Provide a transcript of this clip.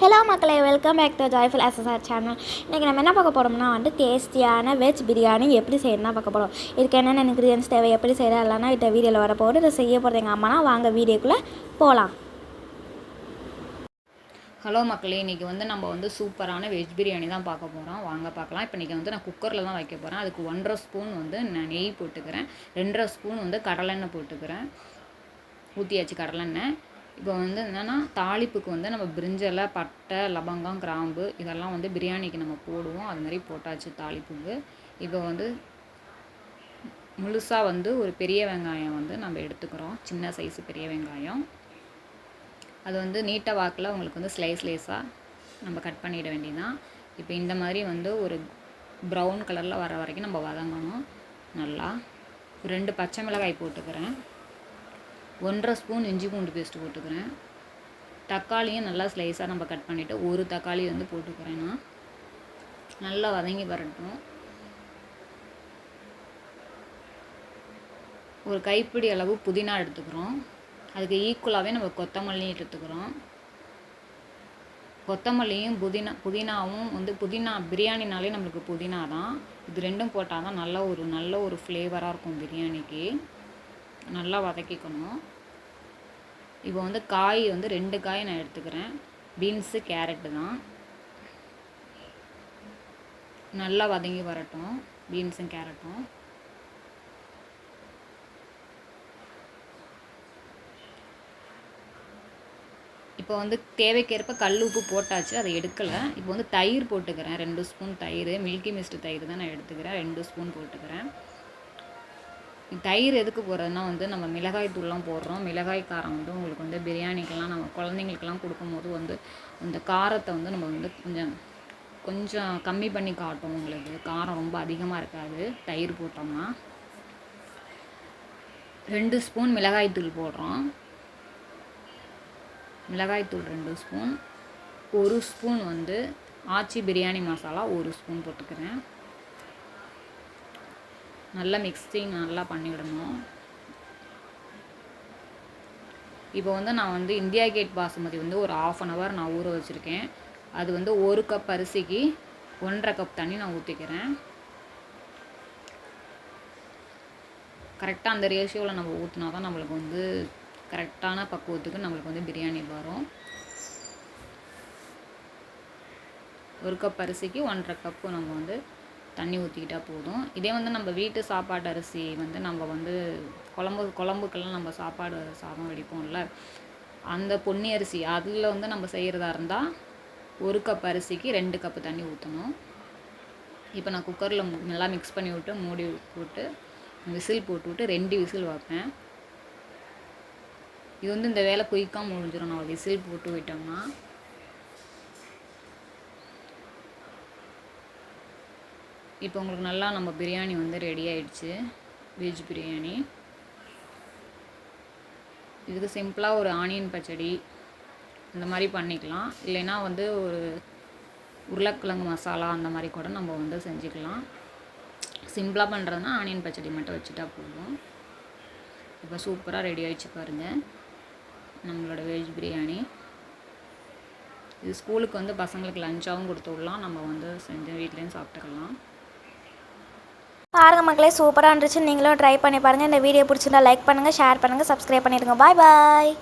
Hello மக்களே, welcome back to joyful SSR channel. இன்றைக்கி நம்ம என்ன பார்க்க போகிறோம்னா டேஸ்டியான வெஜ் பிரியாணி எப்படி செய்யணும்னா பார்க்க போகிறோம். இதுக்கு என்னென்ன இன்க்ரீடியன்ஸ் தேவை, எப்படி செய்யலாம் இந்த வீடியோவில் வர போகிறது. இதை செய்ய போகிறது எங்கள் அம்மானா. வாங்க வீடியோக்குள்ளே போகலாம். ஹலோ மக்களே, இன்றைக்கி நம்ம சூப்பரான வெஜ் பிரியாணி தான் பார்க்க போகிறோம். வாங்க பார்க்கலாம். இப்போ இன்றைக்கி நான் குக்கரில் தான் வைக்க போகிறேன். அதுக்கு 1.5 ஸ்பூன் நான் நெய் போட்டுக்கிறேன். 2.5 ஸ்பூன் கடலெண்ணெய் போட்டுக்கிறேன். ஊற்றியாச்சு கடலெண்ணெய். இப்போ என்னென்னா தாளிப்புக்கு நம்ம பிரிஞ்சலை, பட்டை, லவங்கம், கிராம்பு இதெல்லாம் பிரியாணிக்கு நம்ம போடுவோம். அது மாதிரி போட்டாச்சு தாளிப்புக்கு. இப்போ முழுசாக ஒரு பெரிய வெங்காயம் நம்ம எடுத்துக்கிறோம். சின்ன சைஸு பெரிய வெங்காயம். அது நீட்ட வாக்கில் உங்களுக்கு ஸ்லைஸாக நம்ம கட் பண்ணிட வேண்டியதான். இப்போ இந்த மாதிரி ஒரு ப்ரௌன் கலரில் வர வரைக்கும் நம்ம வதங்கணும். நல்லா 2 பச்சை மிளகாய் போட்டுக்கிறேன். 1.5 ஸ்பூன் இஞ்சி பூண்டு பேஸ்ட்டு போட்டுக்கிறேன். தக்காளியும் நல்லா ஸ்லைஸாக நம்ம கட் பண்ணிவிட்டு ஒரு தக்காளி போட்டுக்கிறேன். நான் நல்லா வதங்கி வரட்டும். ஒரு கைப்பிடி அளவு புதினா எடுத்துக்கிறோம். அதுக்கு ஈக்குவலாகவே நம்ம கொத்தமல்லியும் எடுத்துக்கிறோம். கொத்தமல்லியும் புதினாவும் புதினா பிரியாணினாலே நம்மளுக்கு புதினா தான். இது ரெண்டும் போட்டால் தான் நல்ல ஒரு ஃப்ளேவராக இருக்கும் பிரியாணிக்கு. நல்லா வதக்கிக்கணும். இப்போ காய் 2 காய் நான் எடுத்துக்கிறேன். பீன்ஸு, கேரட்டு தான். நல்லா வதங்கி வரட்டும் பீன்ஸும் கேரட்டும். இப்போ தேவைக்கேற்ப கல் உப்பு போட்டாச்சு, அதை எடுக்கலை. இப்போ தயிர் போட்டுக்கிறேன். 2 ஸ்பூன் தயிர், மில்கி மிஸ்ட் தயிர் தான் நான் எடுத்துக்கிறேன். 2 ஸ்பூன் போட்டுக்கிறேன். தயிர் எதுக்கு போடுறதுனா நம்ம மிளகாய் தூள்லாம் போடுறோம். மிளகாய் காரம் உங்களுக்கு பிரியாணிக்கெல்லாம் நம்ம குழந்தைங்களுக்கெல்லாம் கொடுக்கும்போது அந்த காரத்தை நம்ம கொஞ்சம் கம்மி பண்ணி காட்டும். உங்களுக்கு காரம் ரொம்ப அதிகமாக இருக்காது தயிர் போட்டோம்னா. 2 ஸ்பூன் மிளகாய் தூள் போடுறோம். மிளகாய்த்தூள் 2 ஸ்பூன். 1 ஸ்பூன் ஆச்சி பிரியாணி மசாலா 1 ஸ்பூன் போட்டுக்கிறேன். நல்லா மிக்சிங் நல்லா பண்ணிவிடணும். இப்போ நான் இந்தியா கேட் பாசுமதி ஒரு 1/2 hour நான் ஊற வச்சுருக்கேன். அது 1 கப் அரிசிக்கு 1.5 கப் தண்ணி நான் ஊற்றிக்கிறேன். கரெக்டாக அந்த ரேஷியோவில் நம்ம ஊற்றினா தான் நம்மளுக்கு கரெக்டான பக்குவத்துக்கு நம்மளுக்கு பிரியாணி வரும். 1 கப் அரிசிக்கு 1.5 கப்பு நம்ம தண்ணி ஊற்றிக்கிட்டால் போதும். இதே நம்ம வீட்டு சாப்பாட்டு அரிசி நம்ம குழம்புக்கெல்லாம் நம்ம சாதம் வடிப்போம்ல, அந்த பொன்னி அரிசி அதில் நம்ம செய்கிறதா இருந்தால் 1 கப் அரிசிக்கு 2 கப்பு தண்ணி ஊற்றணும். இப்போ நான் குக்கரில் நல்லா மிக்ஸ் பண்ணி விட்டு மூடி போட்டு விசில் போட்டு 2 விசில் வைப்பேன். இது இந்த வேலை குயிக்காக முடிஞ்சிடும் நம்ம விசில் போட்டு விட்டோம்னா. இப்போ உங்களுக்கு நல்லா நம்ம பிரியாணி ரெடி ஆகிடுச்சு. வெஜ் பிரியாணி. இதுக்கு சிம்பிளாக ஒரு ஆனியன் பச்சடி இந்த மாதிரி பண்ணிக்கலாம். இல்லைன்னா ஒரு உருளைக்கிழங்கு மசாலா அந்த மாதிரி கூட நம்ம செஞ்சுக்கலாம். சிம்பிளாக பண்ணுறதுனா ஆனியன் பச்சடி மட்டும் வச்சுட்டா போதும். இப்போ சூப்பராக ரெடி ஆகிடுச்சு பாருங்கள் நம்மளோட வெஜ் பிரியாணி. இது ஸ்கூலுக்கு பசங்களுக்கு லஞ்சாகவும் கொடுத்து விடலாம். நம்ம செஞ்சு வீட்லேயும் சாப்பிட்டுக்கலாம். பாருங்கள் மக்களே, சூப்பராக இருந்துச்சு. நீங்களும் ட்ரை பண்ணி பாருங்கள். இந்த வீடியோ பிடிச்சிருந்தா லைக் பண்ணுங்கள், ஷேர் பண்ணுங்கள், சப்ஸ்கிரைப் பண்ணிடுங்க. பாய் பாய்.